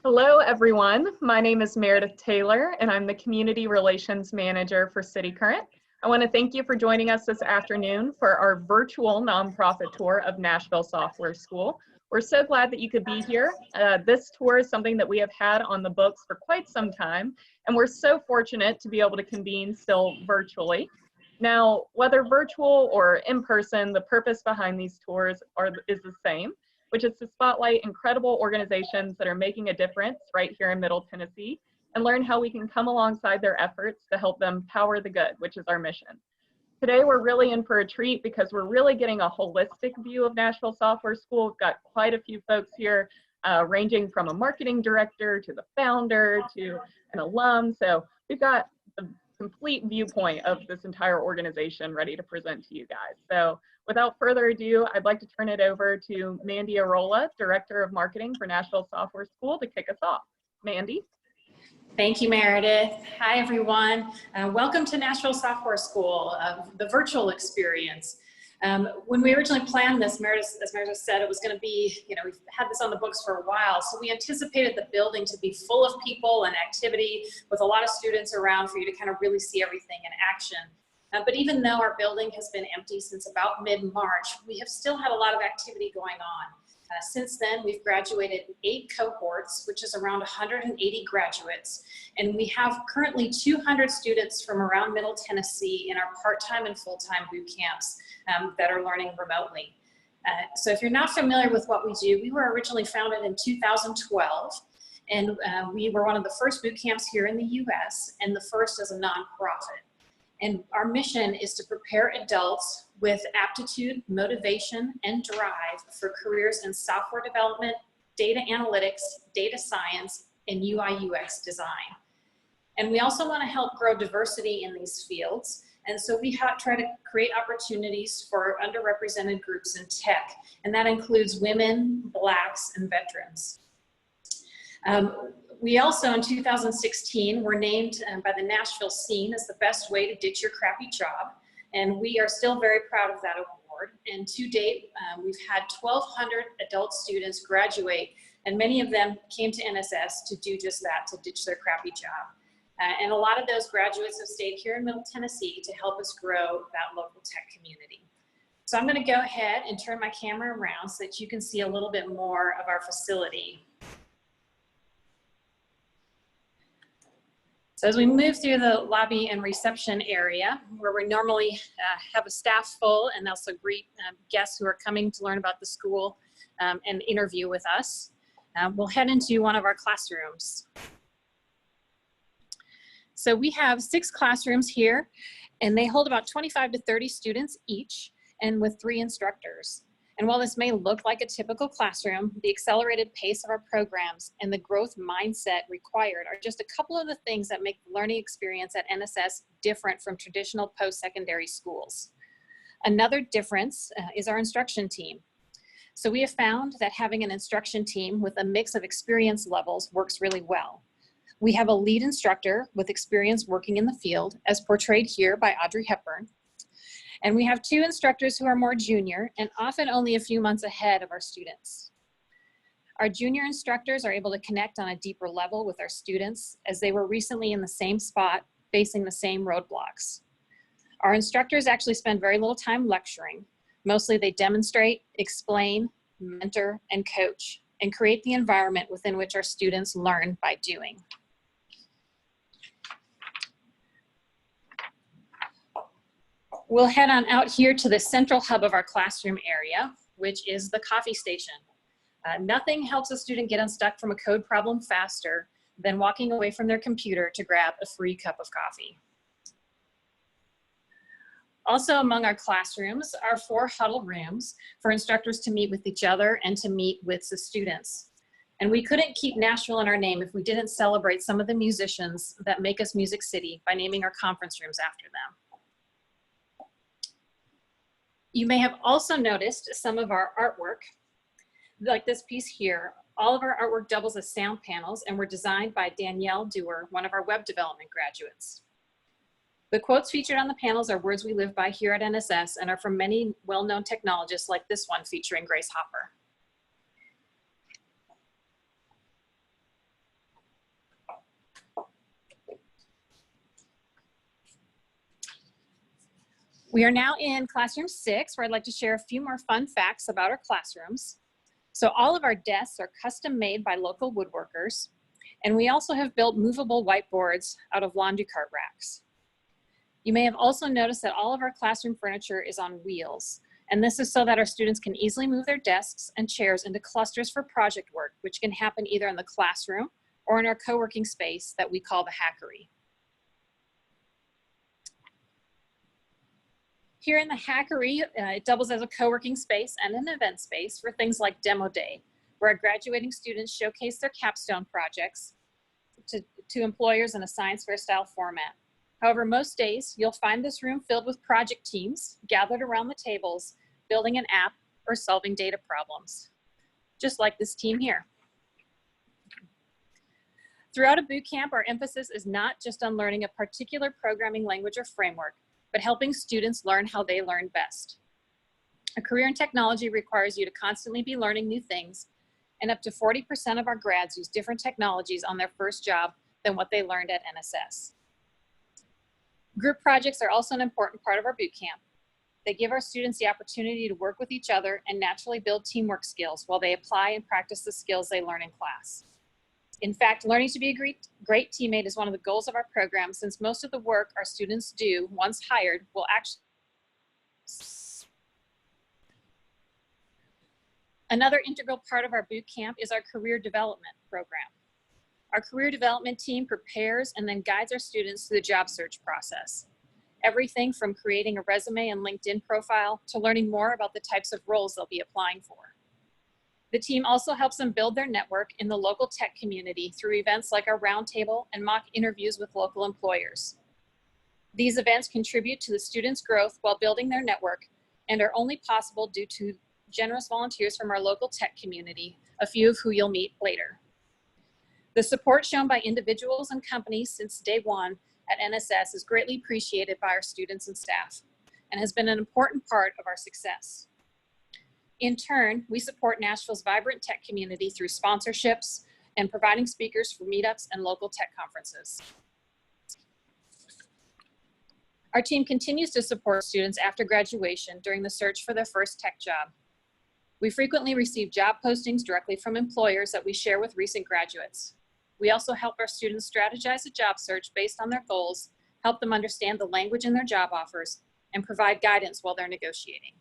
Hello, everyone. My name is Meredith Taylor, and I'm the Community Relations Manager for cityCURRENT. I want to thank you for joining us this afternoon for our virtual nonprofit tour of Nashville Software School. We're so glad that you could be here. This tour is something that we have had on the books for quite some time, and we're so fortunate to be able to convene still virtually. Now, whether virtual or in person, the purpose behind these tours is the same, which is to spotlight incredible organizations that are making a difference right here in Middle Tennessee and learn how we can come alongside their efforts to help them power the good, which is our mission. Today, we're really in for a treat because we're really getting a holistic view of Nashville Software School. We've got quite a few folks here, ranging from a marketing director to the founder to an alum. So we've got the complete viewpoint of this entire organization ready to present to you guys. So without further ado, I'd like to turn it over to Mandy Arola, Director of Marketing for Nashville Software School, to kick us off. Mandy. Thank you, Meredith. Hi, everyone. Welcome to Nashville Software School, the virtual experience. When we originally planned this, as Meredith said, it was going to be, we've had this on the books for a while, so we anticipated the building to be full of people and activity with a lot of students around for you to kind of really see everything in action. But even though our building has been empty since about mid-March, we have still had a lot of activity going on. Since then, we've graduated 8 cohorts, which is around 180 graduates, and we have currently 200 students from around Middle Tennessee in our part-time and full-time boot camps that are learning remotely. So if you're not familiar with what we do, we were originally founded in 2012, and we were one of the first boot camps here in the US and the first as a nonprofit. And our mission is to prepare adults with aptitude, motivation, and drive for careers in software development, data analytics, data science, and UI/UX design. And we also want to help grow diversity in these fields. And so we try to create opportunities for underrepresented groups in tech. And that includes women, Blacks, and veterans. We also, in 2016, were named by the Nashville Scene as the best way to ditch your crappy job. And we are still very proud of that award. And to date, we've had 1,200 adult students graduate, and many of them came to NSS to do just that, to ditch their crappy job. And a lot of those graduates have stayed here in Middle Tennessee to help us grow that local tech community. So I'm going to go ahead and turn my camera around so that you can see a little bit more of our facility. So as we move through the lobby and reception area, where we normally have a staff full and also greet guests who are coming to learn about the school and interview with us, we'll head into one of our classrooms. So we have 6 classrooms here, and they hold about 25 to 30 students each, and with 3 instructors. And while this may look like a typical classroom, the accelerated pace of our programs and the growth mindset required are just a couple of the things that make the learning experience at NSS different from traditional post-secondary schools. Another difference is our instruction team. So we have found that having an instruction team with a mix of experience levels works really well. We have a lead instructor with experience working in the field, as portrayed here by Audrey Hepburn. And we have 2 instructors who are more junior and often only a few months ahead of our students. Our junior instructors are able to connect on a deeper level with our students as they were recently in the same spot facing the same roadblocks. Our instructors actually spend very little time lecturing. Mostly they demonstrate, explain, mentor, and coach, and create the environment within which our students learn by doing. We'll head on out here to the central hub of our classroom area, which is the coffee station. Nothing helps a student get unstuck from a code problem faster than walking away from their computer to grab a free cup of coffee. Also among our classrooms are 4 huddle rooms for instructors to meet with each other and to meet with the students. And we couldn't keep Nashville in our name if we didn't celebrate some of the musicians that make us Music City by naming our conference rooms after them. You may have also noticed some of our artwork, like this piece here. All of our artwork doubles as sound panels and were designed by Danielle Dewar, one of our web development graduates. The quotes featured on the panels are words we live by here at NSS and are from many well-known technologists like this one featuring Grace Hopper. We are now in classroom 6, where I'd like to share a few more fun facts about our classrooms. So all of our desks are custom made by local woodworkers, and we also have built movable whiteboards out of laundry cart racks. You may have also noticed that all of our classroom furniture is on wheels, and this is so that our students can easily move their desks and chairs into clusters for project work, which can happen either in the classroom or in our co-working space that we call the Hackery. Here in the Hackery, it doubles as a co-working space and an event space for things like Demo Day, where our graduating students showcase their capstone projects to employers in a science fair style format. However, most days you'll find this room filled with project teams gathered around the tables, building an app or solving data problems, just like this team here. Throughout a boot camp, our emphasis is not just on learning a particular programming language or framework, but helping students learn how they learn best. A career in technology requires you to constantly be learning new things, and up to 40% of our grads use different technologies on their first job than what they learned at NSS. Group projects are also an important part of our boot camp. They give our students the opportunity to work with each other and naturally build teamwork skills while they apply and practice the skills they learn in class. In fact, learning to be a great teammate is one of the goals of our program, since most of the work our students do once hired will actually. Another integral part of our boot camp is our career development program. Our career development team prepares and then guides our students through the job search process. Everything from creating a resume and LinkedIn profile to learning more about the types of roles they'll be applying for. The team also helps them build their network in the local tech community through events like our roundtable and mock interviews with local employers. These events contribute to the students' growth while building their network and are only possible due to generous volunteers from our local tech community, a few of who you'll meet later. The support shown by individuals and companies since day one at NSS is greatly appreciated by our students and staff and has been an important part of our success. In turn, we support Nashville's vibrant tech community through sponsorships and providing speakers for meetups and local tech conferences. Our team continues to support students after graduation during the search for their first tech job. We frequently receive job postings directly from employers that we share with recent graduates. We also help our students strategize a job search based on their goals, help them understand the language in their job offers, and provide guidance while they're negotiating.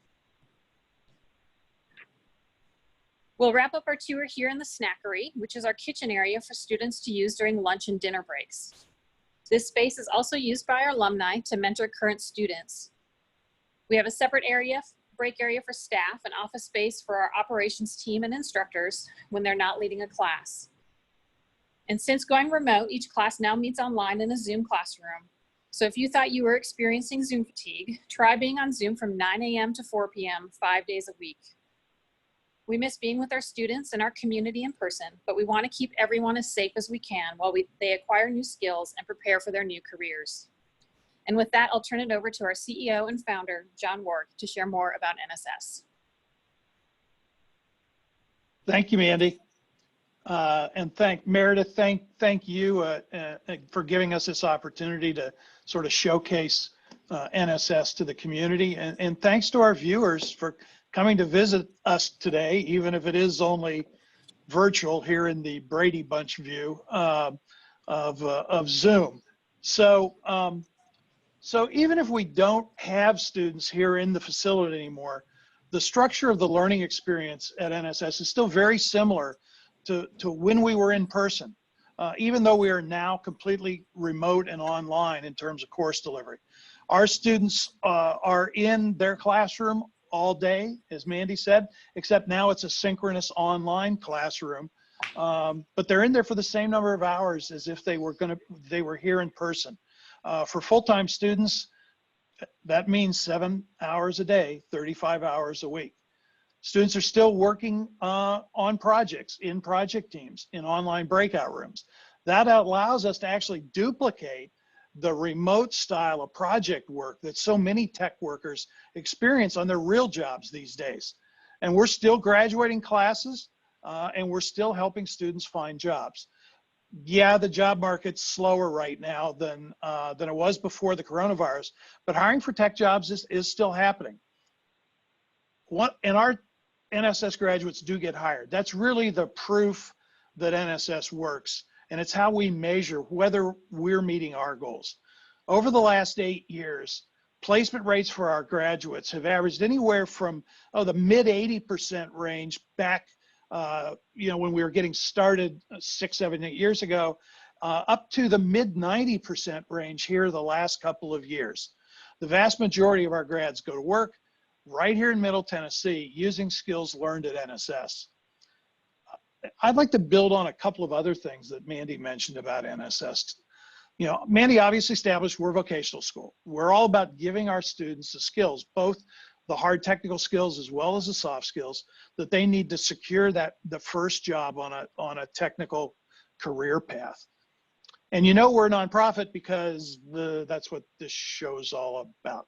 We'll wrap up our tour here in the Snackery, which is our kitchen area for students to use during lunch and dinner breaks. This space is also used by our alumni to mentor current students. We have a separate break area for staff and office space for our operations team and instructors when they're not leading a class. And since going remote, each class now meets online in a Zoom classroom. So if you thought you were experiencing Zoom fatigue, try being on Zoom from 9 a.m. to 4 p.m. 5 days a week. We miss being with our students and our community in person, but we want to keep everyone as safe as we can while they acquire new skills and prepare for their new careers. And with that, I'll turn it over to our CEO and founder, John Wark, to share more about NSS. Thank you, Mandy. And Meredith, thank you for giving us this opportunity to sort of showcase NSS to the community. And thanks to our viewers for coming to visit us today, even if it is only virtual here in the Brady Bunch view of Zoom. So even if we don't have students here in the facility anymore, the structure of the learning experience at NSS is still very similar to when we were in person, even though we are now completely remote and online in terms of course delivery. Our students are in their classroom all day, as Mandy said, except now it's a synchronous online classroom, but they're in there for the same number of hours as if they were here in person. For full-time students, that means 7 hours a day, 35 hours a week. Students are still working on projects, in project teams, in online breakout rooms. That allows us to actually duplicate the remote style of project work that so many tech workers experience on their real jobs these days. And we're still graduating classes and we're still helping students find jobs. Yeah, the job market's slower right now than it was before the coronavirus, but hiring for tech jobs is still happening. And our NSS graduates do get hired. That's really the proof that NSS works, and it's how we measure whether we're meeting our goals. Over the last 8 years, placement rates for our graduates have averaged anywhere from the mid 80% range back when we were getting started 6, 7, 8 years ago, up to the mid 90% range here the last couple of years. The vast majority of our grads go to work right here in Middle Tennessee using skills learned at NSS. I'd like to build on a couple of other things that Mandy mentioned about NSS. Mandy obviously established we're a vocational school. We're all about giving our students the skills, both the hard technical skills as well as the soft skills that they need to secure the first job on a technical career path. And we're a nonprofit because that's what this show's all about.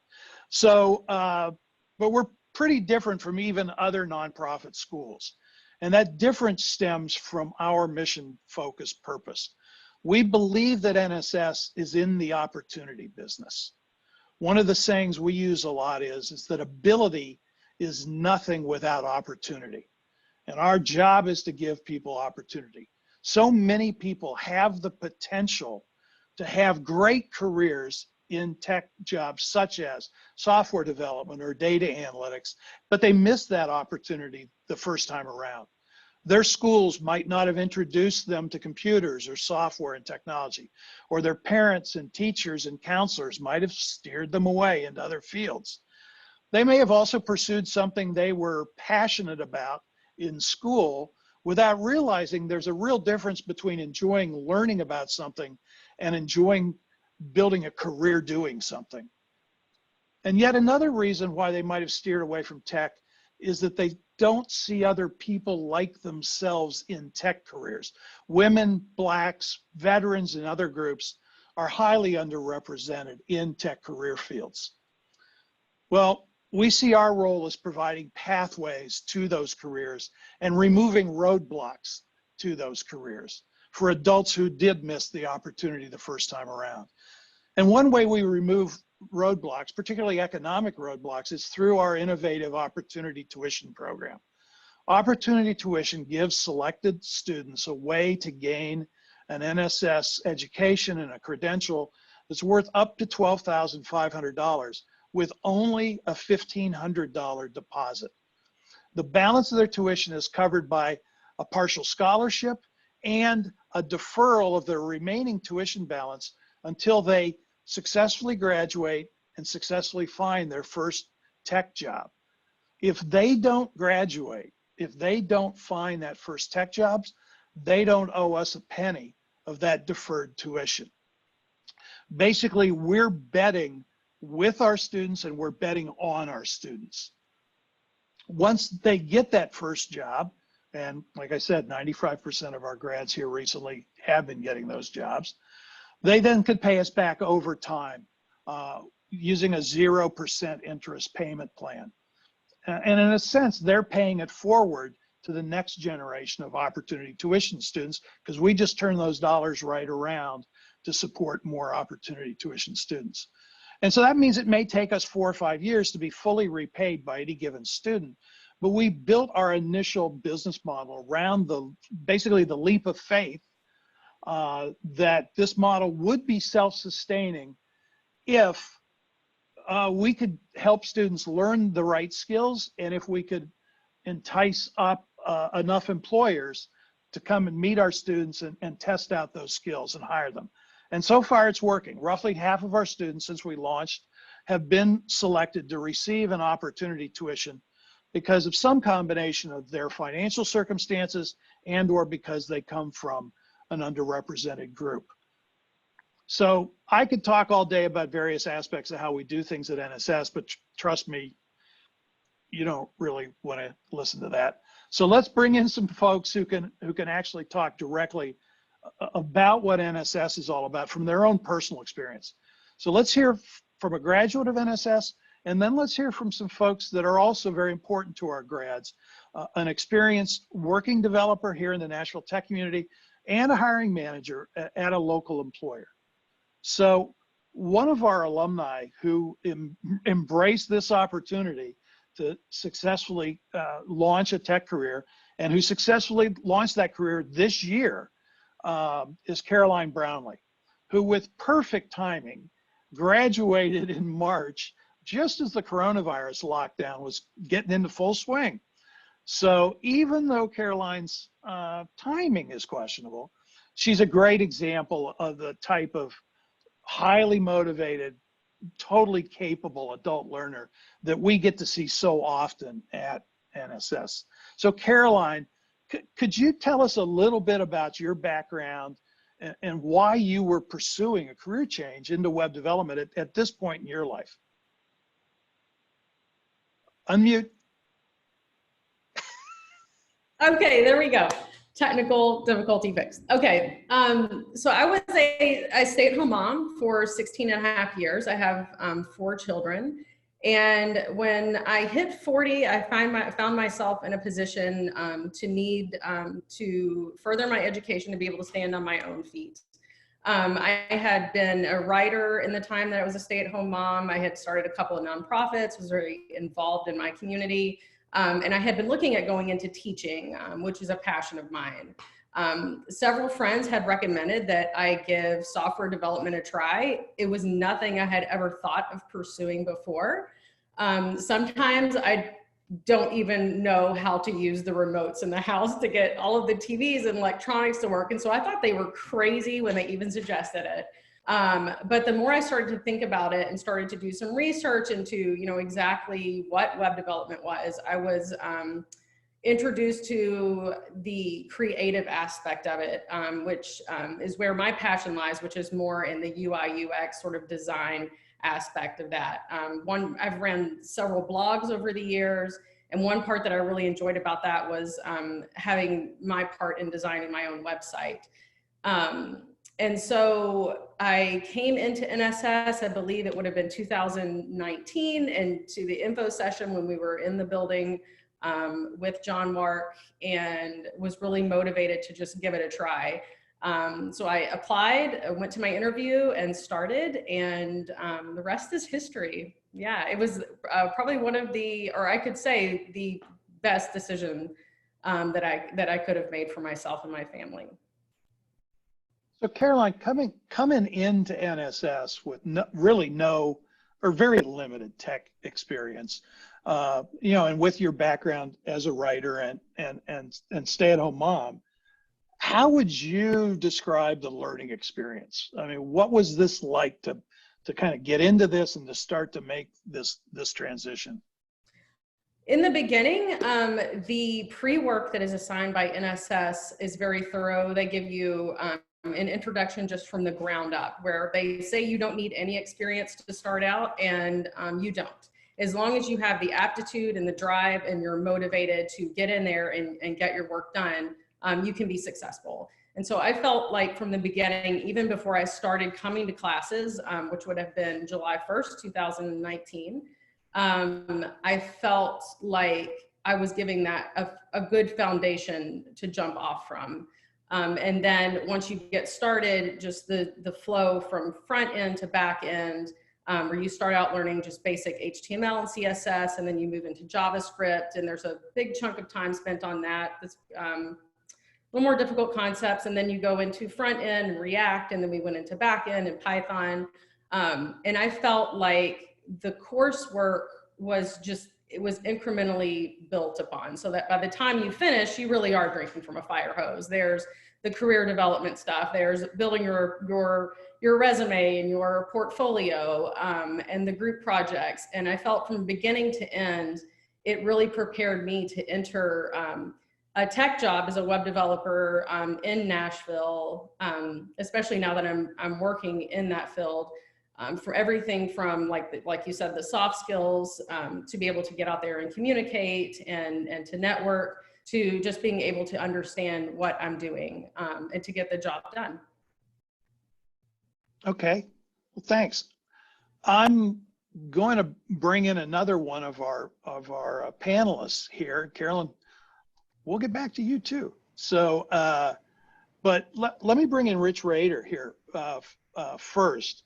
So, but we're pretty different from even other nonprofit schools. And that difference stems from our mission-focused purpose. We believe that NSS is in the opportunity business. One of the sayings we use a lot is that ability is nothing without opportunity. And our job is to give people opportunity. So many people have the potential to have great careers in tech jobs such as software development or data analytics, but they miss that opportunity the first time around. Their schools might not have introduced them to computers or software and technology, or their parents and teachers and counselors might have steered them away into other fields. They may have also pursued something they were passionate about in school without realizing there's a real difference between enjoying learning about something and enjoying building a career doing something. And yet another reason why they might have steered away from tech is that they don't see other people like themselves in tech careers. Women, blacks, veterans, and other groups are highly underrepresented in tech career fields. Well, we see our role as providing pathways to those careers and removing roadblocks to those careers for adults who did miss the opportunity the first time around. And one way we remove roadblocks, particularly economic roadblocks, is through our innovative Opportunity Tuition program. Opportunity Tuition gives selected students a way to gain an NSS education and a credential that's worth up to $12,500 with only a $1,500 deposit. The balance of their tuition is covered by a partial scholarship and a deferral of their remaining tuition balance until they successfully graduate and successfully find their first tech job. If they don't graduate, if they don't find that first tech jobs, they don't owe us a penny of that deferred tuition. Basically, we're betting with our students and we're betting on our students. Once they get that first job, and like I said, 95% of our grads here recently have been getting those jobs, they then could pay us back over time using a 0% interest payment plan. And in a sense, they're paying it forward to the next generation of Opportunity Tuition students because we just turn those dollars right around to support more Opportunity Tuition students. And so that means it may take us 4 or 5 years to be fully repaid by any given student, but we built our initial business model around basically the leap of faith that this model would be self-sustaining if we could help students learn the right skills and if we could entice up enough employers to come and meet our students and test out those skills and hire them. And so far it's working. Roughly half of our students since we launched have been selected to receive an Opportunity Tuition because of some combination of their financial circumstances and or because they come from an underrepresented group. So I could talk all day about various aspects of how we do things at NSS, but trust me, you don't really want to listen to that. So let's bring in some folks who can actually talk directly about what NSS is all about from their own personal experience. So let's hear from a graduate of NSS, and then let's hear from some folks that are also very important to our grads, an experienced working developer here in the Nashville tech community, and a hiring manager at a local employer. So one of our alumni who embraced this opportunity to successfully launch a tech career, and who successfully launched that career this year, is Caroline Brownlee, who with perfect timing graduated in March, just as the coronavirus lockdown was getting into full swing. So even though Caroline's timing is questionable, she's a great example of the type of highly motivated, totally capable adult learner that we get to see so often at NSS. So Caroline, could you tell us a little bit about your background and why you were pursuing a career change into web development at this point in your life? Unmute. Okay, there we go. Technical difficulty fixed. Okay, so I was a stay-at-home mom for 16 and a half years. I have 4 children. And when I hit 40, I found myself in a position to need to further my education to be able to stand on my own feet. I had been a writer in the time that I was a stay-at-home mom. I had started a couple of nonprofits, was very involved in my community. And I had been looking at going into teaching, which is a passion of mine. Several friends had recommended that I give software development a try. It was nothing I had ever thought of pursuing before. Sometimes I don't even know how to use the remotes in the house to get all of the TVs and electronics to work. And so I thought they were crazy when they even suggested it. But the more I started to think about it and started to do some research into, exactly what web development was, I was introduced to the creative aspect of it, which is where my passion lies, which is more in the UI UX sort of design aspect of that. I've ran several blogs over the years, and one part that I really enjoyed about that was having my part in designing my own website. And so I came into NSS, I believe it would have been 2019, and to the info session when we were in the building with John Wark, and was really motivated to just give it a try. So I applied, went to my interview and started, and the rest is history. Yeah, it was probably one of the, or I could say the best decision that I could have made for myself and my family. So Caroline, coming into NSS with really no or very limited tech experience, and with your background as a writer and stay-at-home mom, how would you describe the learning experience? I mean, what was this like to kind of get into this and to start to make this transition? In the beginning, the pre-work that is assigned by NSS is very thorough. They give you an introduction just from the ground up, where they say you don't need any experience to start out, and you don't. As long as you have the aptitude and the drive and you're motivated to get in there and get your work done, you can be successful. And so I felt like from the beginning, even before I started coming to classes, which would have been July 1st, 2019, I felt like I was giving that a good foundation to jump off from. And then once you get started, just the flow from front end to back end, where you start out learning just basic HTML and CSS, and then you move into JavaScript, and there's a big chunk of time spent on that. That's a little more difficult concepts, and then you go into front end and React, and then we went into back end and Python. And I felt like the coursework was it was incrementally built upon, so that by the time you finish, you really are drinking from a fire hose. There's the career development stuff, there's building your resume and your portfolio, and the group projects. And I felt from beginning to end, it really prepared me to enter a tech job as a web developer in Nashville, especially now that I'm working in that field. For everything from like you said, the soft skills, to be able to get out there and communicate and to network, to just being able to understand what I'm doing and to get the job done. Okay, well, thanks. I'm going to bring in another one of our panelists here. Carolyn, we'll get back to you too. So But let me bring in Rich Rader here first.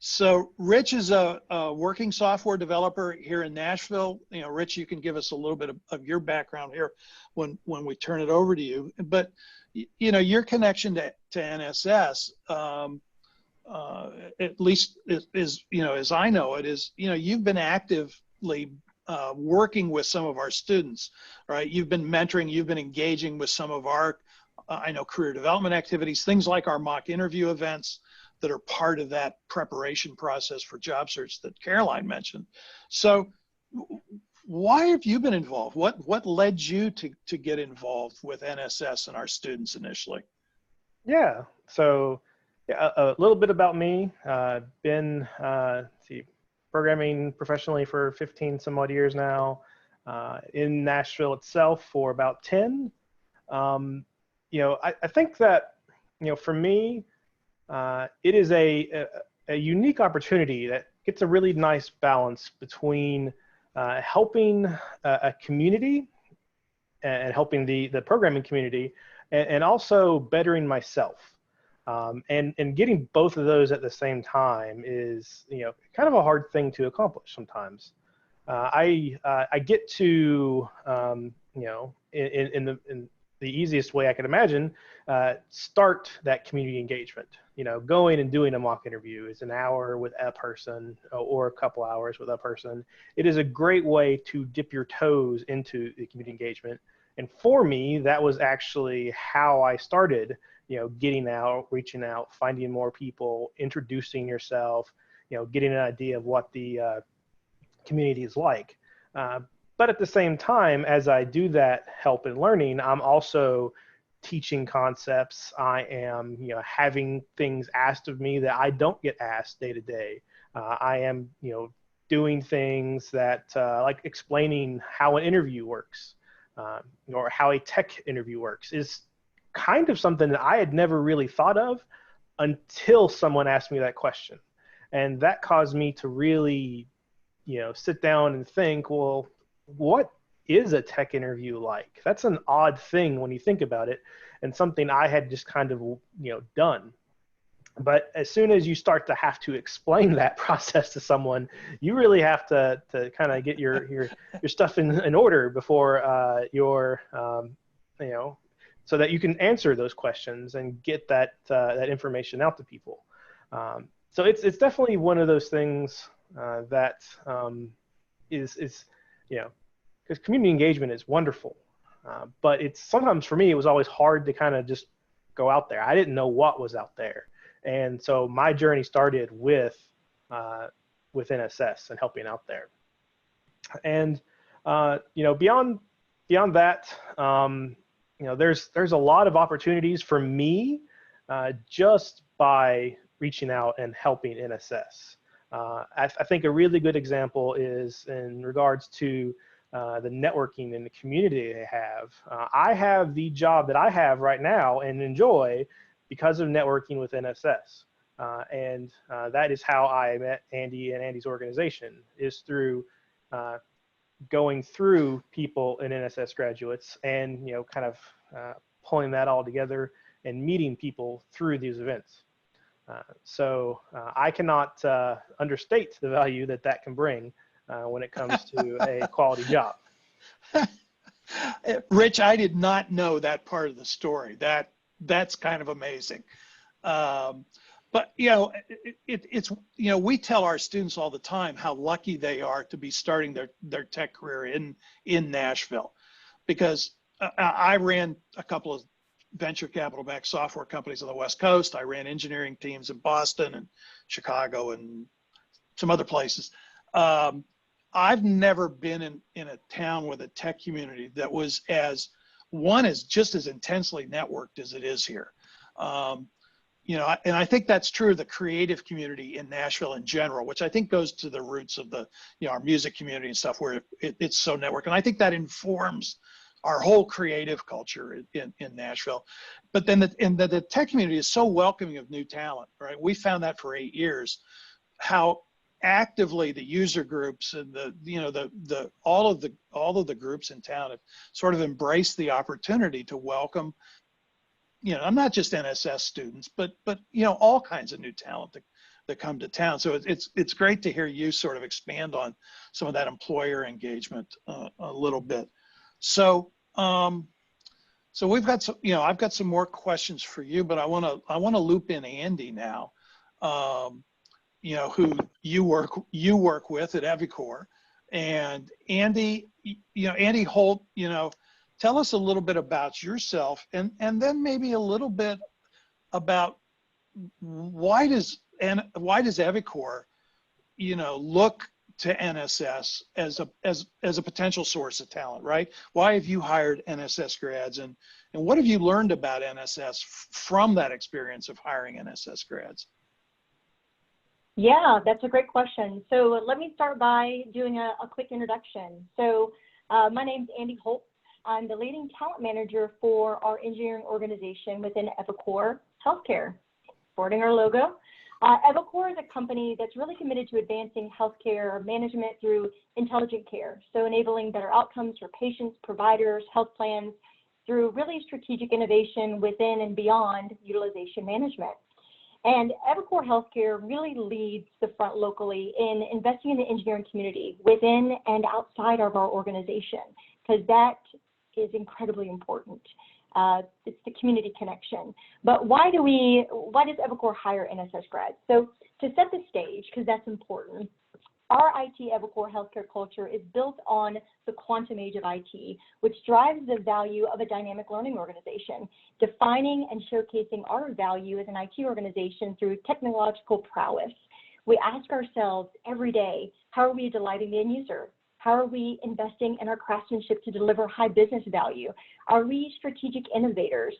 So Rich is a working software developer here in Nashville. You know, Rich, you can give us a little bit of your background here when we turn it over to you. But you know, your connection to NSS, at least is, you know, as I know it, is, you know, you've been actively working with some of our students, right? You've been mentoring, you've been engaging with some of our, I know, career development activities, things like our mock interview events that are part of that preparation process for job search that Caroline mentioned. So why have you been involved? What led you to get involved with NSS and our students initially? Yeah, so yeah, a little bit about me. Been programming professionally for 15 some odd years now. In Nashville itself for about 10. You know, I think that, you know, for me, it is a unique opportunity that gets a really nice balance between helping a community and helping the programming community, and also bettering myself. And getting both of those at the same time is, you know, kind of a hard thing to accomplish sometimes. I get to, you know, in the easiest way I can imagine, start that community engagement. You know, going and doing a mock interview is an hour with a person or a couple hours with a person. It is a great way to dip your toes into the community engagement. And for me, that was actually how I started, you know, getting out, reaching out, finding more people, introducing yourself, you know, getting an idea of what the community is like. But at the same time, as I do that help and learning, I'm also teaching concepts. I am, you know, having things asked of me that I don't get asked day to day. I am, you know, doing things that like explaining how an interview works, or how a tech interview works is kind of something that I had never really thought of until someone asked me that question. And that caused me to really, you know, sit down and think, well, what is a tech interview like? That's an odd thing when you think about it, and something I had just kind of, you know, done. But as soon as you start to have to explain that process to someone, you really have to kind of get your stuff in order before you know, so that you can answer those questions and get that that information out to people. So it's definitely one of those things that is, you know, because community engagement is wonderful, but it's sometimes for me it was always hard to kind of just go out there. I didn't know what was out there, and so my journey started with NSS and helping out there. And you know, beyond that, you know, there's a lot of opportunities for me just by reaching out and helping NSS. I think a really good example is in regards to the networking and the community they have. I have the job that I have right now and enjoy because of networking with NSS. And that is how I met Andy and Andy's organization, is through going through people in NSS graduates and, you know, kind of pulling that all together and meeting people through these events. So I cannot understate the value that can bring when it comes to a quality job. Rich, I did not know that part of the story. That's kind of amazing. But, you know, it's, you know, we tell our students all the time how lucky they are to be starting their tech career in Nashville, because I ran a couple of venture capital backed software companies on the West Coast. I ran engineering teams in Boston and Chicago and some other places. I've never been in a town with a tech community that was just as intensely networked as it is here. You know, and I think that's true of the creative community in Nashville in general, which I think goes to the roots of the, you know, our music community and stuff, where it's so networked. And I think that informs our whole creative culture in Nashville. But then the tech community is so welcoming of new talent, right? We found that for 8 years, how actively the user groups and all of the groups in town have sort of embraced the opportunity to welcome not just NSS students, but all kinds of new talent that come to town. So it's great to hear you sort of expand on some of that employer engagement a little bit. So so we've got some, I've got some more questions for you, but I want to loop in Andy now, who you work with at eviCore. And Andy, Andy Holt, tell us a little bit about yourself, and then maybe a little bit about why does eviCore, look to NSS as a potential source of talent, right? Why have you hired NSS grads, and what have you learned about NSS from that experience of hiring NSS grads? Yeah, that's a great question. So let me start by doing a quick introduction. So my name's Andy Holt. I'm the leading talent manager for our engineering organization within eviCore Healthcare, sporting our logo. eviCore is a company that's really committed to advancing healthcare management through intelligent care, so enabling better outcomes for patients, providers, health plans through really strategic innovation within and beyond utilization management. And eviCore Healthcare really leads the front locally in investing in the engineering community within and outside of our organization, because that is incredibly important. It's the community connection. But why does eviCore hire NSS grads? So to set the stage, because that's important, our IT eviCore healthcare culture is built on the quantum age of IT, which drives the value of a dynamic learning organization, defining and showcasing our value as an IT organization through technological prowess. We ask ourselves every day, how are we delighting the end user? How are we investing in our craftsmanship to deliver high business value? Are we strategic innovators?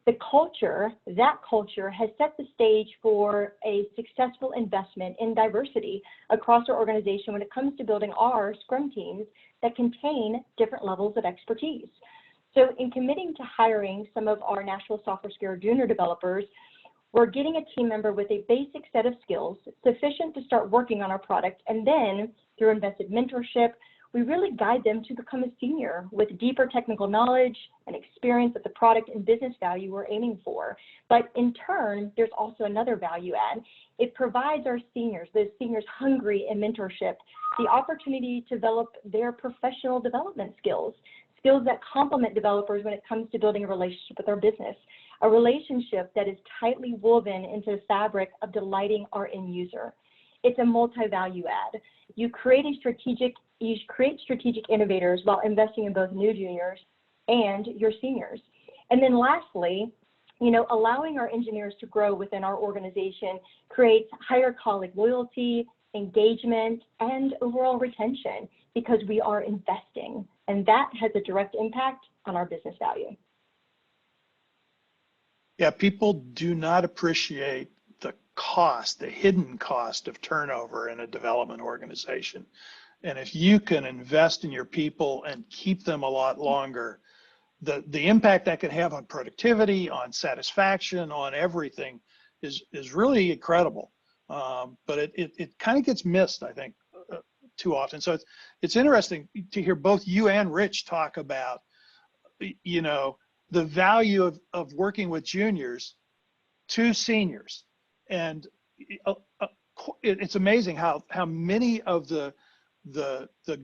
The culture, that culture has set the stage for a successful investment in diversity across our organization when it comes to building our Scrum teams that contain different levels of expertise. So in committing to hiring some of our Nashville Software School junior developers, we're getting a team member with a basic set of skills sufficient to start working on our product, and then through invested mentorship, we really guide them to become a senior with deeper technical knowledge and experience of the product and business value we're aiming for. But in turn, there's also another value add. It provides our seniors, those seniors hungry in mentorship, the opportunity to develop their professional development skills that complement developers when it comes to building a relationship with our business, a relationship that is tightly woven into the fabric of delighting our end user. It's a multi-value add. You create strategic innovators while investing in both new juniors and your seniors. And then lastly, allowing our engineers to grow within our organization creates higher colleague loyalty, engagement, and overall retention because we are investing, and that has a direct impact on our business value. Yeah, people do not appreciate the hidden cost of turnover in a development organization. And if you can invest in your people and keep them a lot longer, the impact that can have on productivity, on satisfaction, on everything is really incredible. But it kind of gets missed, I think, too often. So it's interesting to hear both you and Rich talk about, the value of working with juniors to seniors. And it's amazing how many of the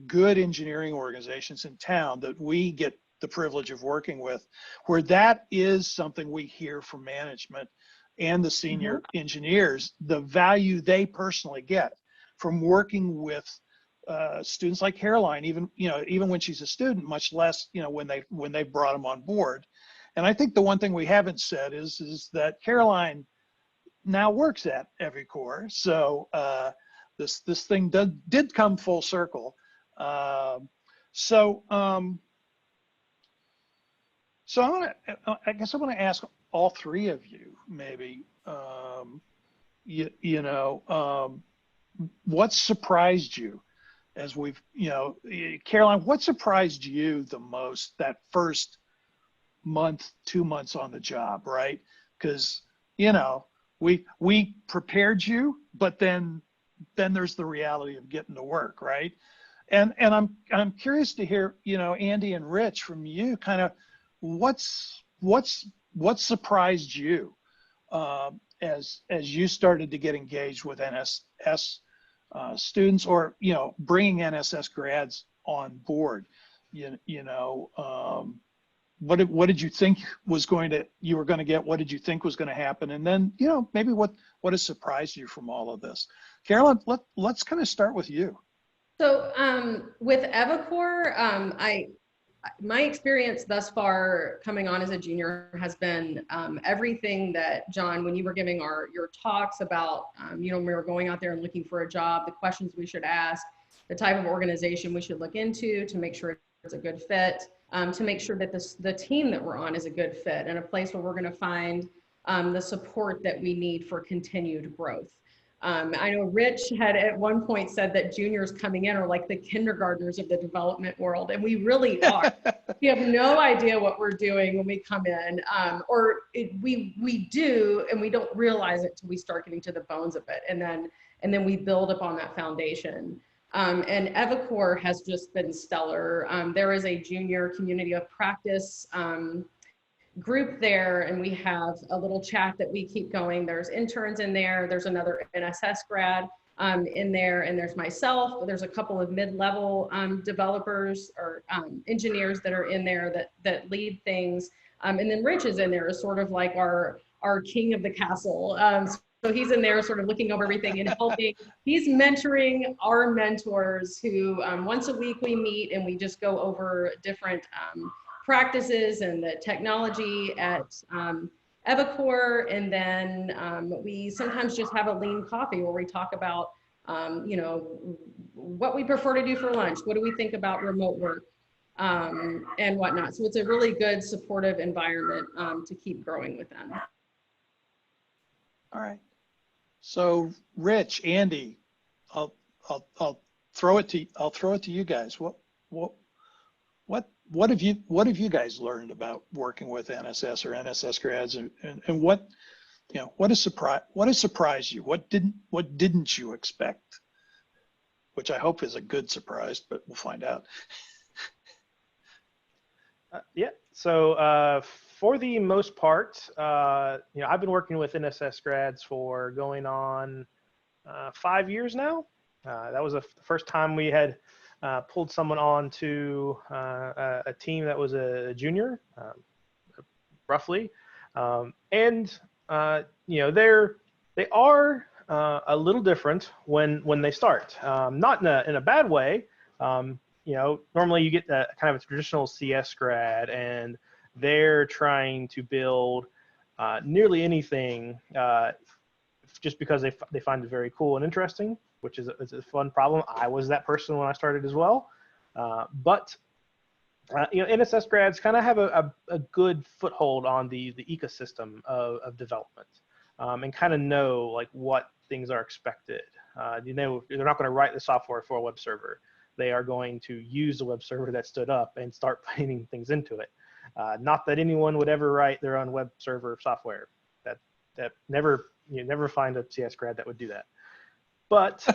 good engineering organizations in town that we get the privilege of working with, where that is something we hear from management and the senior engineers, the value they personally get from working with students like Caroline, even when she's a student, much less when they brought them on board. And I think the one thing we haven't said is that Caroline now works at eviCore, so this thing did come full circle. So I guess I want to ask all three of you maybe, what surprised you as we've, Caroline, what surprised you the most that first month, 2 months on the job, right? Because, we prepared you, but then there's the reality of getting to work, right? And I'm curious to hear, Andy and Rich, from you, kind of what's what surprised you as you started to get engaged with NSS students, or bringing NSS grads on board? What did you think you were going to get? What did you think was going to happen? And then maybe what has surprised you from all of this? Carolyn, let's kind of start with you. So with eviCore, my experience thus far coming on as a junior has been everything that, John, when you were giving your talks about, when we were going out there and looking for a job, the questions we should ask, the type of organization we should look into to make sure it's a good fit, to make sure that the team that we're on is a good fit and a place where we're going to find the support that we need for continued growth. I know Rich had at one point said that juniors coming in are like the kindergartners of the development world, and we really are. We have no idea what we're doing when we come in, we do, and we don't realize it till we start getting to the bones of it, and then we build upon that foundation. And eviCore has just been stellar. There is a junior community of practice group there, and we have a little chat that we keep going. There's interns in there. There's another NSS grad in there, and there's myself. There's a couple of mid-level developers or engineers that are in there that lead things. And then Rich is in there as sort of like our king of the castle. So he's in there sort of looking over everything and helping. He's mentoring our mentors who once a week we meet and we just go over different practices and the technology at eviCore, and then we sometimes just have a lean coffee where we talk about what we prefer to do for lunch, what do we think about remote work, and whatnot. So it's a really good supportive environment to keep growing with them. All right. So Rich, Andy, I'll throw it to you guys. What have you guys learned about working with NSS or NSS grads, and what has surprised you? What didn't you expect? Which I hope is a good surprise, but we'll find out. Yeah. So for the most part, I've been working with NSS grads for going on 5 years now. That was the first time we had pulled someone on to a team that was a junior, roughly, and they are a little different when they start, not in a bad way. Normally you get kind of a traditional CS grad, and they're trying to build nearly anything just because they find it very cool and interesting, which is a fun problem. I was that person when I started as well. But NSS grads kind of have a good foothold on the ecosystem of development, and kind of know like what things are expected. They're not going to write the software for a web server. They are going to use the web server that stood up and start putting things into it. Not that anyone would ever write their own web server software. That never find a CS grad that would do that. But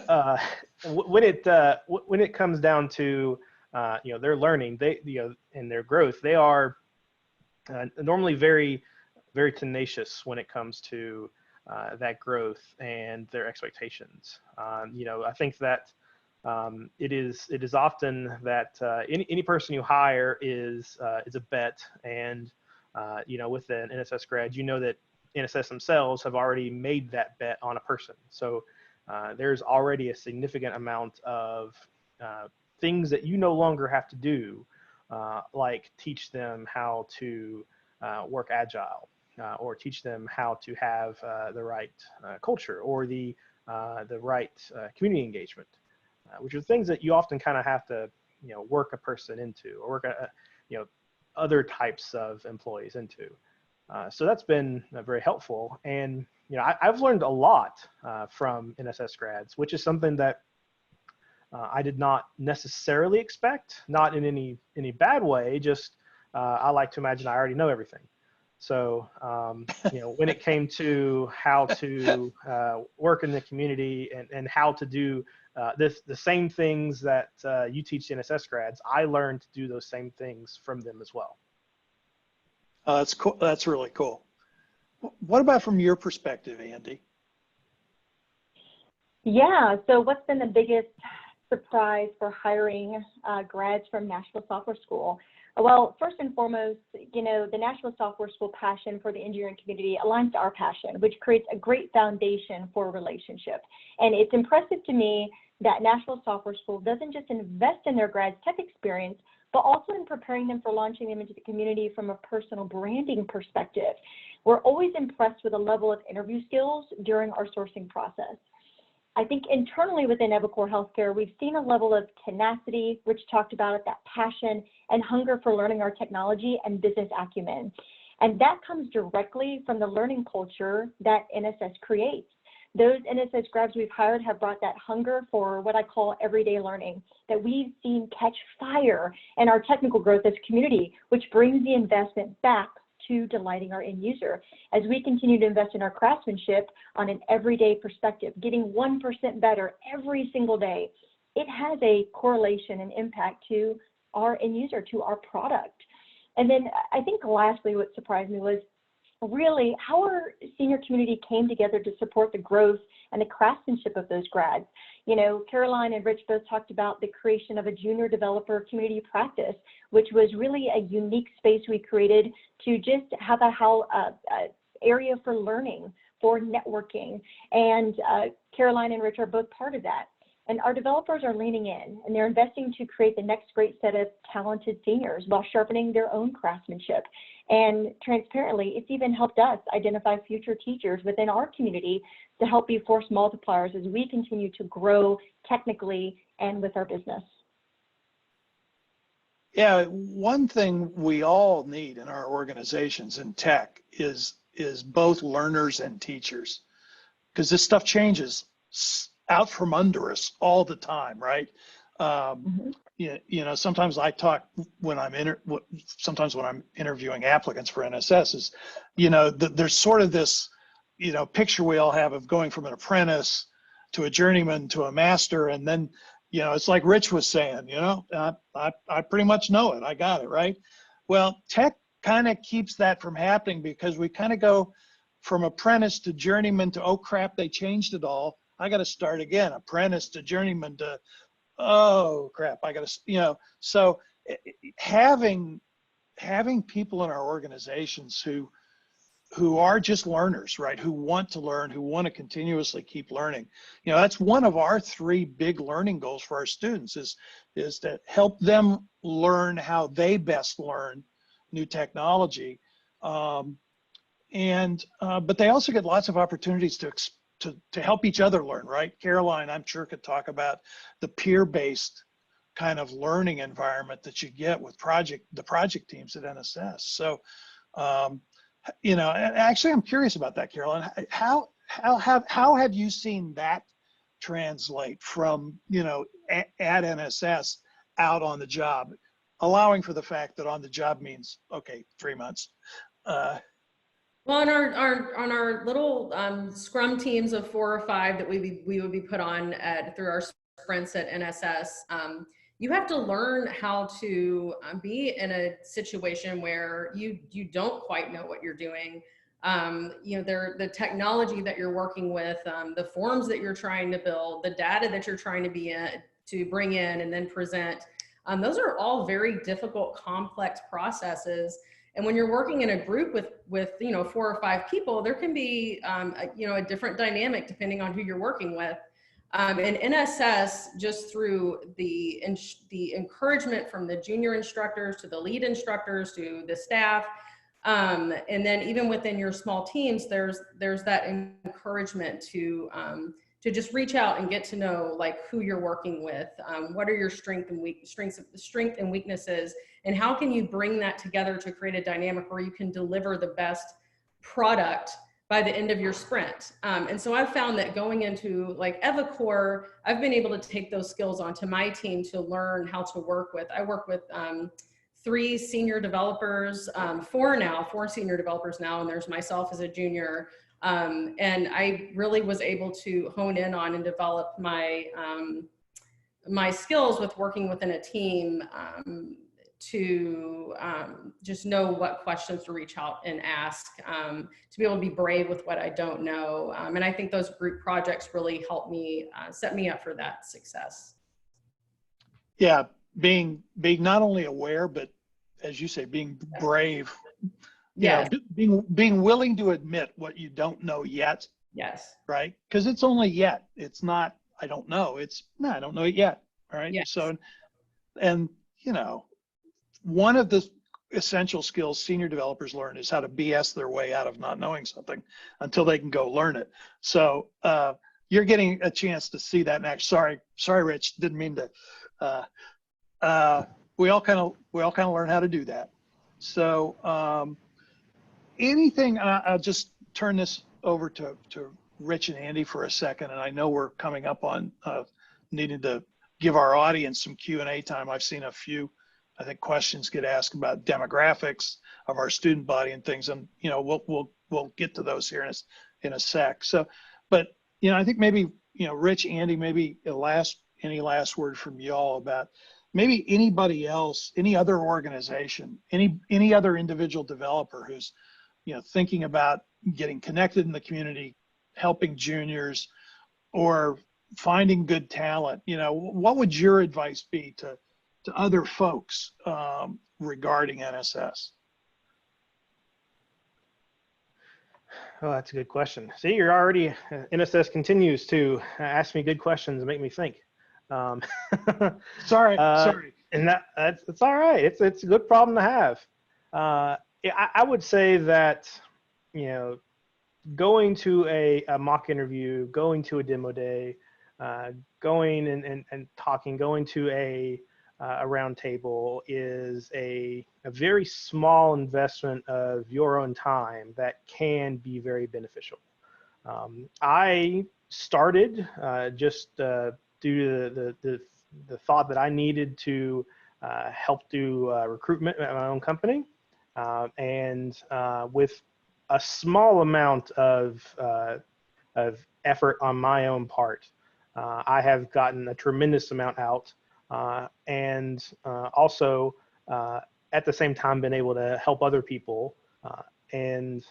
when it comes down to their learning, and their growth, they are normally very, very tenacious when it comes to that growth and their expectations. I think that it is often that any person you hire is a bet, and with an NSS grad, that NSS themselves have already made that bet on a person. So there's already a significant amount of things that you no longer have to do, like teach them how to work agile, or teach them how to have the right culture, or the right community engagement, which are things that you often kind of have to work a person into, or work other types of employees into. So that's been very helpful. And I've learned a lot from NSS grads, which is something that I did not necessarily expect, not in any bad way, just I like to imagine I already know everything. So when it came to how to work in the community and how to do the same things that you teach NSS grads, I learned to do those same things from them as well. That's cool. That's really cool. What about from your perspective, Andy? Yeah, so what's been the biggest surprise for hiring grads from Nashville Software School? Well, first and foremost, you know, the Nashville Software School passion for the engineering community aligns to our passion, which creates a great foundation for a relationship. And it's impressive to me that Nashville Software School doesn't just invest in their grads' tech experience, but also in preparing them for launching them into the community from a personal branding perspective. We're always impressed with the level of interview skills during our sourcing process. I think internally within eviCore Healthcare, we've seen a level of tenacity, Rich talked about it, that passion and hunger for learning our technology and business acumen. And that comes directly from the learning culture that NSS creates. Those NSS grads we've hired have brought that hunger for what I call everyday learning that we've seen catch fire in our technical growth as a community, which brings the investment back to delighting our end user. As we continue to invest in our craftsmanship on an everyday perspective, getting 1% better every single day, it has a correlation and impact to our end user, to our product. And then I think lastly, what surprised me was really how our senior community came together to support the growth and the craftsmanship of those grads. You know, Caroline and Rich both talked about the creation of a junior developer community practice, which was really a unique space we created to just have a area for learning, for networking. And Caroline and Rich are both part of that. And our developers are leaning in and they're investing to create the next great set of talented seniors while sharpening their own craftsmanship. And transparently, it's even helped us identify future teachers within our community to help be force multipliers as we continue to grow technically and with our business. Yeah, one thing we all need in our organizations in tech is both learners and teachers, because this stuff changes out from under us all the time, right? You know, sometimes I talk when I'm sometimes when I'm interviewing applicants for NSS is, you know, there's sort of this, you know, picture we all have of going from an apprentice to a journeyman to a master, and then, you know, it's like Rich was saying, you know, I pretty much know it, I got it, right? Well, tech kind of keeps that from happening because we kind of go from apprentice to journeyman to, oh crap, they changed it all, I got to start again. Apprentice to journeyman to, oh crap, I got to, you know. So having people in our organizations who are just learners, right? Who want to learn, who want to continuously keep learning. You know, that's one of our 3 big learning goals for our students is to help them learn how they best learn new technology. But they also get lots of opportunities to help each other learn, right? Caroline, I'm sure, could talk about the peer-based kind of learning environment that you get with the project teams at NSS. So, you know, and actually, I'm curious about that, Caroline. How have you seen that translate from, you know, at NSS out on the job, allowing for the fact that on the job means, okay, 3 months. Well, on our little scrum teams of 4 or 5 that we would be put on through our sprints at NSS, you have to learn how to be in a situation where you don't quite know what you're doing. You know, the technology that you're working with, the forms that you're trying to build, the data that you're trying to bring in and then present. Those are all very difficult, complex processes. And when you're working in a group with you know 4 or 5 people, there can be you know a different dynamic depending on who you're working with. And NSS, just through the encouragement from the junior instructors to the lead instructors to the staff, and then even within your small teams, there's that encouragement to just reach out and get to know like who you're working with, what are your strengths and weaknesses, and how can you bring that together to create a dynamic where you can deliver the best product by the end of your sprint. And so I've found that going into like eviCore, I've been able to take those skills onto my team to learn how to work with. I work with 3 senior developers, 4 senior developers now, and there's myself as a junior. And I really was able to hone in on and develop my my skills with working within a team to just know what questions to reach out and ask, to be able to be brave with what I don't know. And I think those group projects really help me, set me up for that success. Yeah, being not only aware, but as you say, being brave. Yes. Being willing to admit what you don't know yet. Yes. Right? Because it's only yet. It's not, I don't know. It's, no, I don't know it yet. All right. Yes. So, and, one of the essential skills senior developers learn is how to BS their way out of not knowing something until they can go learn it. So you're getting a chance to see that next. Sorry, Rich, didn't mean to. We all kind of learn how to do that. So anything, I'll just turn this over to Rich and Andy for a second. And I know we're coming up on needing to give our audience some Q&A time. I've seen a few, I think, questions get asked about demographics of our student body and things, and we'll get to those here in a sec. So, but I think maybe Rich, Andy, maybe any last word from y'all about maybe anybody else, any other organization, any other individual developer who's thinking about getting connected in the community, helping juniors, or finding good talent. What would your advice be to other folks regarding NSS? Oh, that's a good question. See, you're already, NSS continues to ask me good questions and make me think. Sorry. And it's all right. It's a good problem to have. I would say that, going to a mock interview, going to a demo day, going and talking, going to a round table is a very small investment of your own time that can be very beneficial. I started just due to the thought that I needed to help do recruitment at my own company, and with a small amount of effort on my own part, I have gotten a tremendous amount out, and also at the same time been able to help other people. And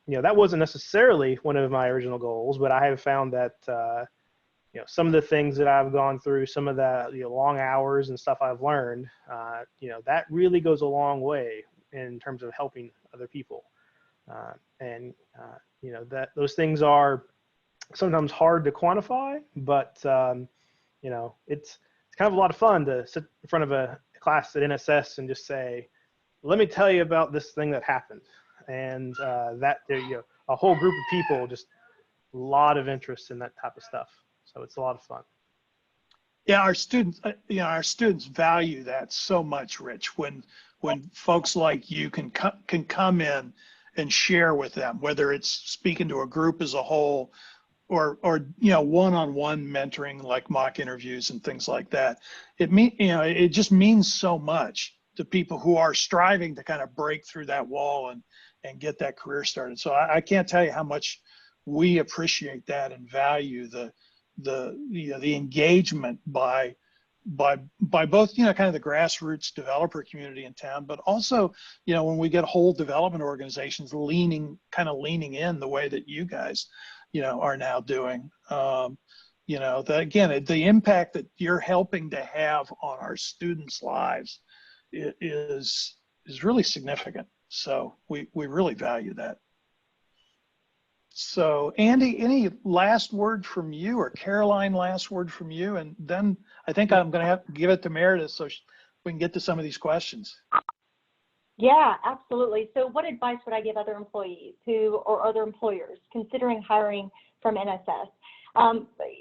that wasn't necessarily one of my original goals, but I have found that some of the things that I've gone through, some of the long hours and stuff I've learned, that really goes a long way in terms of helping other people. That those things are sometimes hard to quantify, but it's kind of a lot of fun to sit in front of a class at NSS and just say, let me tell you about this thing that happened. And that a whole group of people, just a lot of interest in that type of stuff. So it's a lot of fun. Yeah, our students value that so much, Rich, when folks like you can come in and share with them, whether it's speaking to a group as a whole or one-on-one mentoring like mock interviews and things like that. It just means so much to people who are striving to kind of break through that wall and get that career started. So I can't tell you how much we appreciate that and value the engagement by both kind of the grassroots developer community in town, but also when we get whole development organizations leaning in the way that you guys are now doing. The impact that you're helping to have on our students' lives is really significant. So we really value that. So Andy, any last word from you, or Caroline, last word from you? And then I think I'm going to have to give it to Meredith so we can get to some of these questions. Yeah, absolutely. So what advice would I give other employees or other employers considering hiring from NSS?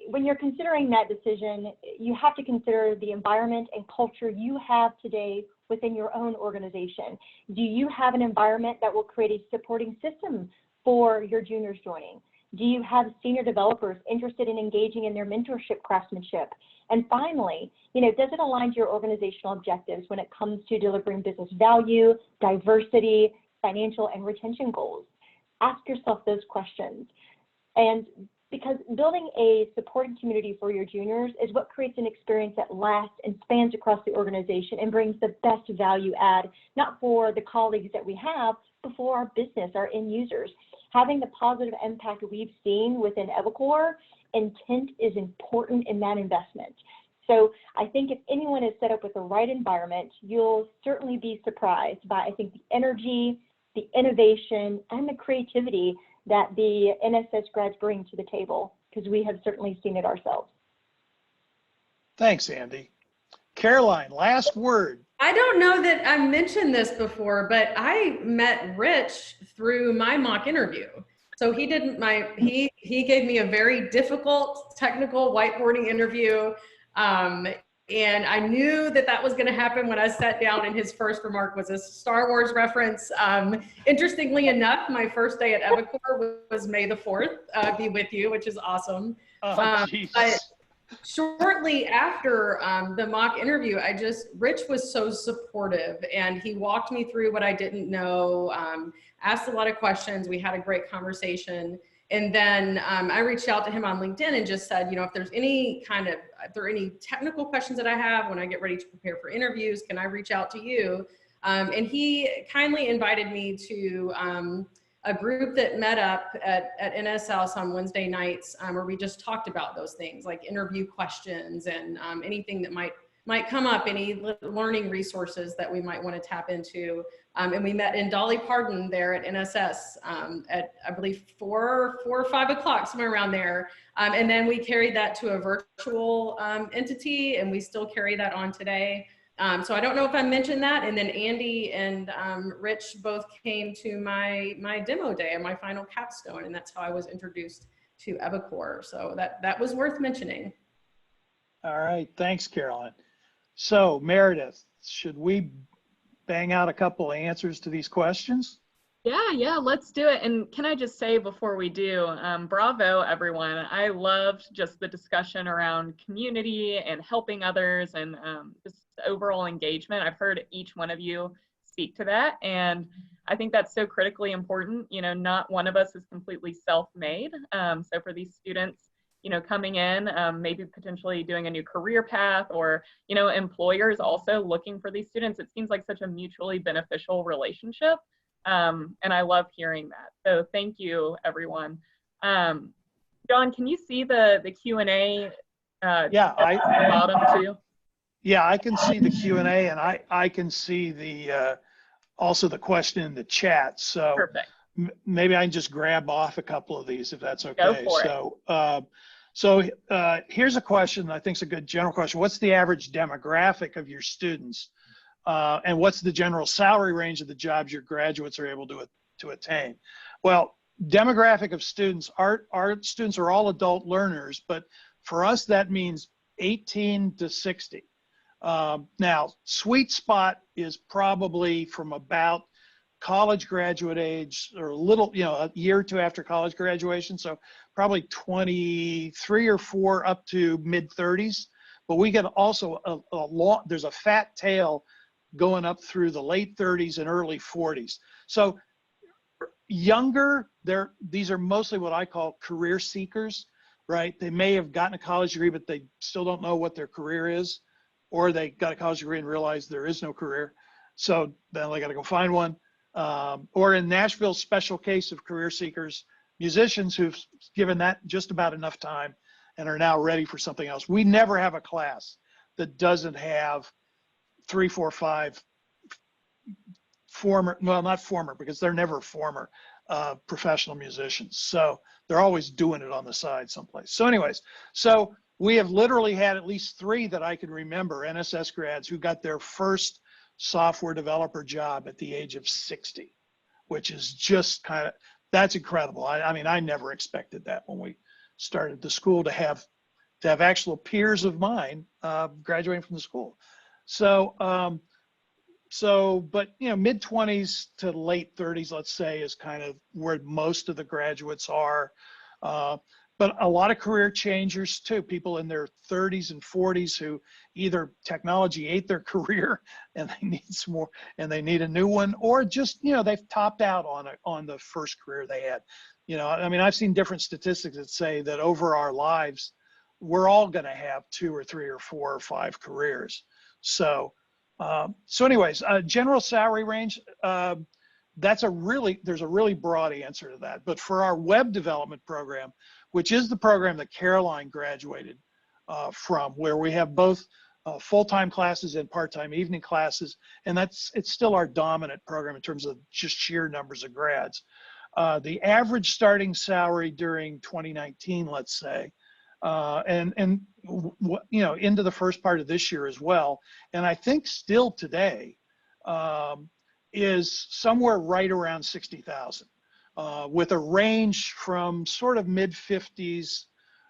When you're considering that decision, you have to consider the environment and culture you have today within your own organization. Do you have an environment that will create a supporting system for your juniors joining? Do you have senior developers interested in engaging in their mentorship craftsmanship? And finally, does it align to your organizational objectives when it comes to delivering business value, diversity, financial, and retention goals? Ask yourself those questions. And because building a supporting community for your juniors is what creates an experience that lasts and spans across the organization and brings the best value add, not for the colleagues that we have, but for our business, our end users. Having the positive impact we've seen within eviCore, intent is important in that investment. So I think if anyone is set up with the right environment, you'll certainly be surprised by, I think, the energy, the innovation, and the creativity that the NSS grads bring to the table, because we have certainly seen it ourselves. Thanks, Andy. Caroline, last word. I don't know that I mentioned this before, but I met Rich through my mock interview. So he gave me a very difficult technical whiteboarding interview. And I knew that that was going to happen when I sat down, and his first remark was a Star Wars reference. Interestingly enough, my first day at eviCore was May the 4th, be with you, which is awesome. Oh, but shortly after the mock interview, Rich was so supportive, and he walked me through what I didn't know, asked a lot of questions. We had a great conversation. And then I reached out to him on LinkedIn and just said, if there's if there are any technical questions that I have when I get ready to prepare for interviews, can I reach out to you? And he kindly invited me to a group that met up at NSS on Wednesday nights, where we just talked about those things like interview questions and anything that might come up, any learning resources that we might want to tap into. And we met in Dolly Parton there at NSS at, I believe, 4 or 5 o'clock, somewhere around there. And then we carried that to a virtual entity, and we still carry that on today. So I don't know if I mentioned that. And then Andy and Rich both came to my demo day and my final capstone, and that's how I was introduced to eviCore. So that was worth mentioning. All right, thanks, Caroline. So Meredith, should we bang out a couple of answers to these questions? Yeah, let's do it. And can I just say before we do, bravo, everyone. I loved just the discussion around community and helping others and just overall engagement. I've heard each one of you speak to that. And I think that's so critically important. Not one of us is completely self-made. So for these students, coming in, maybe potentially doing a new career path, or, employers also looking for these students, it seems like such a mutually beneficial relationship. And I love hearing that. So thank you, everyone. John, can you see the Q&A Yeah, at the bottom too? Yeah, I can see the Q&A, and I can see the also the question in the chat. So Perfect. Maybe I can just grab off a couple of these if that's okay. Go for it. So here's a question I think is a good general question. What's the average demographic of your students? And what's the general salary range of the jobs your graduates are able to attain? Well, demographic of students, our students are all adult learners, but for us that means 18 to 60. Now, sweet spot is probably from about college graduate age, or a little, a year or two after college graduation. So probably 23 or 4 up to mid 30s. But we get also there's a fat tail going up through the late 30s and early 40s. So younger, these are mostly what I call career seekers, right? They may have gotten a college degree, but they still don't know what their career is, or they got a college degree and realized there is no career. So then they got to go find one. Or in Nashville's special case of career seekers, musicians who've given that just about enough time and are now ready for something else. We never have a class that doesn't have 3, 4, 5 former, well, not former, because they're never former professional musicians. So they're always doing it on the side someplace. So anyways, so we have literally had at least 3 that I can remember, NSS grads, who got their first software developer job at the age of 60, which is just that's incredible. I mean, I never expected that when we started the school to have actual peers of mine graduating from the school. So, but mid 20s to late 30s, let's say, is kind of where most of the graduates are. But a lot of career changers too, people in their 30s and 40s who either technology ate their career and they need some more and they need a new one, or just, they've topped out on the first career they had. You know, I mean, I've seen different statistics that say that over our lives, we're all going to have 2 or 3 or 4 or 5 careers. So, anyways, general salary range, there's a really broad answer to that. But for our web development program, which is the program that Caroline graduated from, where we have both full-time classes and part-time evening classes, and it's still our dominant program in terms of just sheer numbers of grads. The average starting salary during 2019, let's say, and you know, into the first part of this year as well, and I think still today, is somewhere right around 60,000, with a range from sort of mid-50s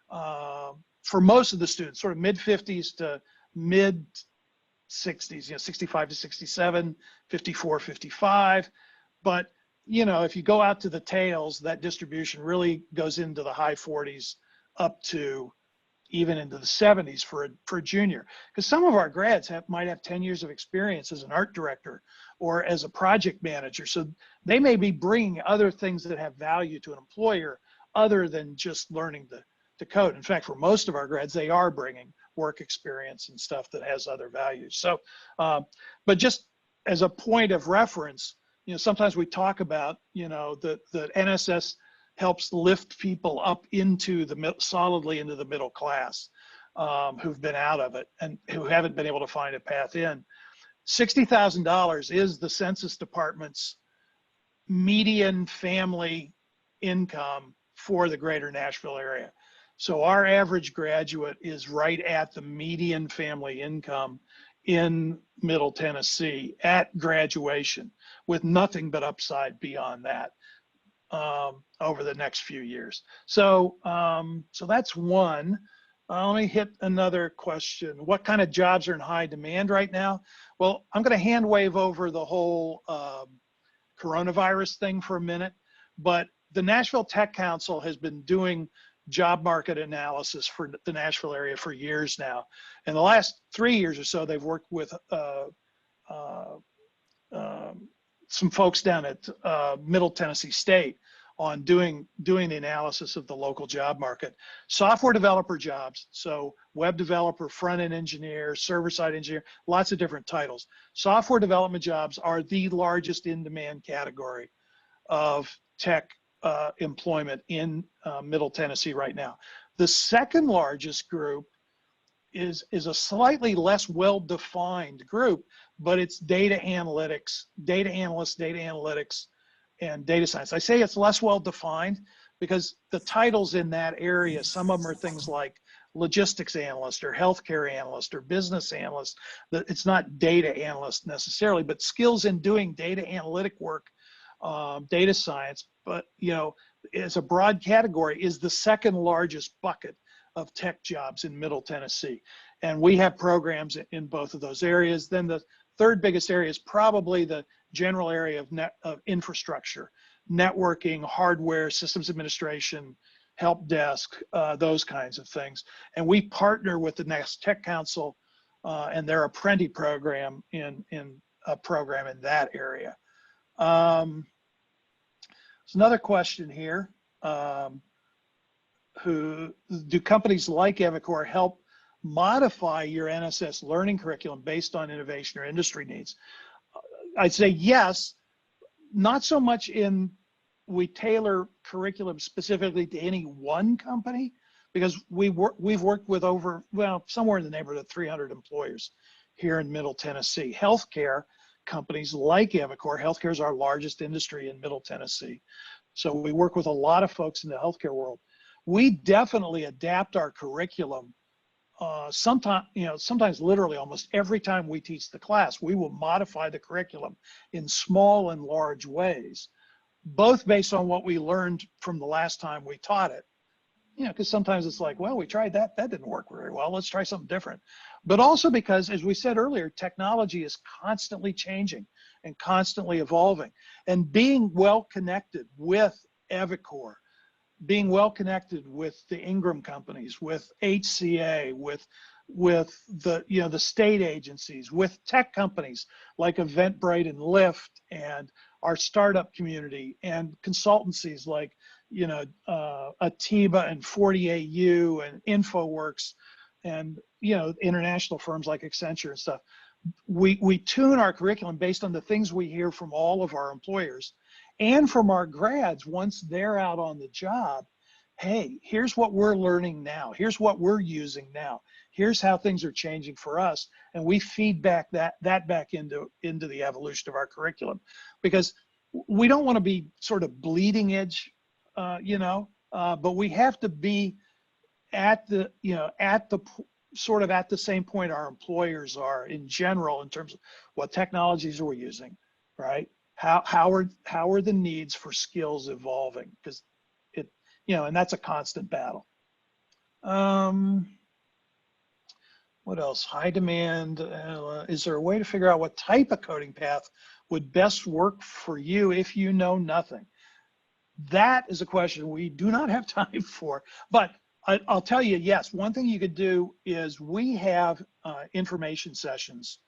for most of the students, sort of mid-50s to mid-60s, you know, 65 to 67, 54, 55. But, you know, if you go out to the tails, that distribution really goes into the high 40s up to even into the 70s for a junior. Because some of our grads might have 10 years of experience as an art director or as a project manager. So they may be bringing other things that have value to an employer other than just learning the code. In fact, for most of our grads, they are bringing work experience and stuff that has other values. So, but just as a point of reference, you know, sometimes we talk about, you know, that NSS helps lift people up into solidly into the middle class, who've been out of it and who haven't been able to find a path in. $60,000 is the Census Department's median family income for the greater Nashville area. So our average graduate is right at the median family income in Middle Tennessee at graduation, with nothing but upside beyond that over the next few years. So, so that's one. Let me hit another question. What kind of jobs are in high demand right now? Well, I'm going to hand wave over the whole coronavirus thing for a minute, but the Nashville Tech Council has been doing job market analysis for the Nashville area for years now. In the last 3 years or so, they've worked with some folks down at Middle Tennessee State on doing the analysis of the local job market. Software developer jobs, so web developer, front-end engineer, server-side engineer, lots of different titles. Software development jobs are the largest in-demand category of tech employment in Middle Tennessee right now. The second largest group is a slightly less well-defined group, but it's data analytics, data analysts, data analytics, and data science. I say it's less well-defined because the titles in that area, some of them are things like logistics analyst or healthcare analyst or business analyst. It's not data analyst necessarily, but skills in doing data analytic work, data science, but you know, as a broad category, is the second largest bucket of tech jobs in Middle Tennessee. And we have programs in both of those areas. Then the third biggest area is probably the general area of infrastructure, networking, hardware, systems administration, help desk, those kinds of things. And we partner with the Next Tech Council and their Apprenti program in a program in that area. There's another question here. Do companies like eviCore help modify your NSS learning curriculum based on innovation or industry needs? I'd say yes, not so much in we tailor curriculum specifically to any one company, because we've worked with somewhere in the neighborhood of 300 employers here in Middle Tennessee. Healthcare companies like eviCore, healthcare is our largest industry in Middle Tennessee. So we work with a lot of folks in the healthcare world. We definitely adapt our curriculum. Sometimes literally almost every time we teach the class, we will modify the curriculum in small and large ways, both based on what we learned from the last time we taught it. You know, because sometimes it's like, well, we tried that didn't work very well, let's try something different. But also because, as we said earlier, technology is constantly changing and constantly evolving. And being well connected with eviCore, being well connected with the Ingram companies, with HCA, with the state agencies, with tech companies like Eventbrite and Lyft, and our startup community, and consultancies like Atiba and 40AU and InfoWorks and, international firms like Accenture and stuff. We tune our curriculum based on the things we hear from all of our employers and from our grads once they're out on the job. Hey, here's what we're learning now. Here's what we're using now. Here's how things are changing for us. And we feed back that back into the evolution of our curriculum, because we don't want to be sort of bleeding edge, but we have to be at the sort of at the same point our employers are in general in terms of what technologies are we using, right? How are the needs for skills evolving? Because and that's a constant battle. What else? High demand. Is there a way to figure out what type of coding path would best work for you if you know nothing? That is a question we do not have time for, but I'll tell you, yes, one thing you could do is we have information sessions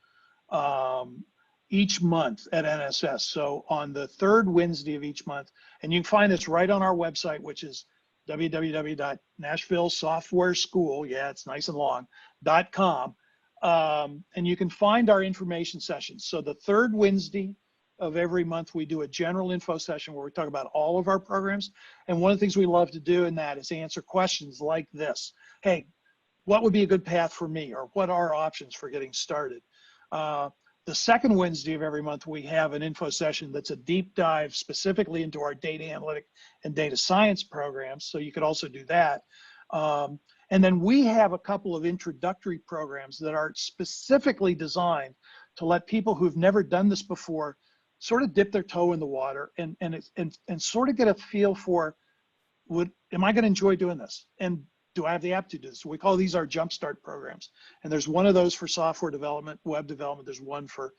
each month at NSS. So on the third Wednesday of each month, and you can find this right on our website, which is www.Nashville Software School, yeah, it's nice and long, .com. And you can find our information sessions. So the third Wednesday of every month, we do a general info session where we talk about all of our programs. And one of the things we love to do in that is answer questions like this. Hey, what would be a good path for me? Or what are options for getting started? The second Wednesday of every month, we have an info session that's a deep dive specifically into our data analytic and data science programs. So you could also do that. And then we have a couple of introductory programs that are specifically designed to let people who've never done this before sort of dip their toe in the water and sort of get a feel for, am I going to enjoy doing this? And do I have the aptitude to do this? We call these our jumpstart programs. And there's one of those for software development, web development. There's one for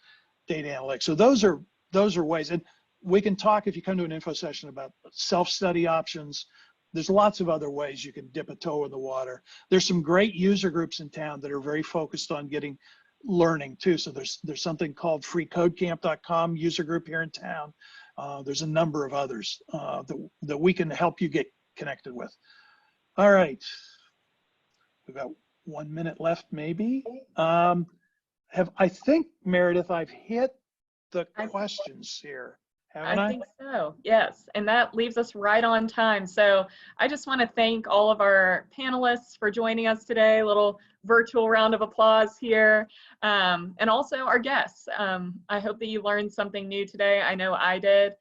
data analytics. So those are ways. And we can talk, if you come to an info session, about self-study options. There's lots of other ways you can dip a toe in the water. There's some great user groups in town that are very focused on getting learning too. So there's something called freecodecamp.com user group here in town. There's a number of others that we can help you get connected with. All right, we've got 1 minute left maybe. I think, Meredith, I've hit the questions here. Haven't I? I think so, yes. And that leaves us right on time. So I just want to thank all of our panelists for joining us today. A little virtual round of applause here. And also our guests. I hope that you learned something new today. I know I did.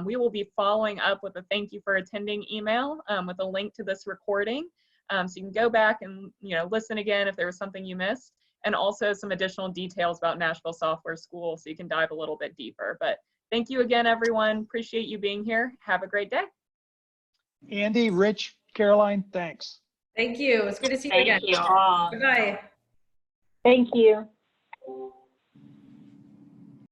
We will be following up with a thank you for attending email with a link to this recording. So you can go back and listen again if there was something you missed, and also some additional details about Nashville Software School so you can dive a little bit deeper. But thank you again, everyone. Appreciate you being here. Have a great day. Andy, Rich, Caroline, thanks. Thank you. It's good to see you again. Thank you all. Bye-bye. Thank you.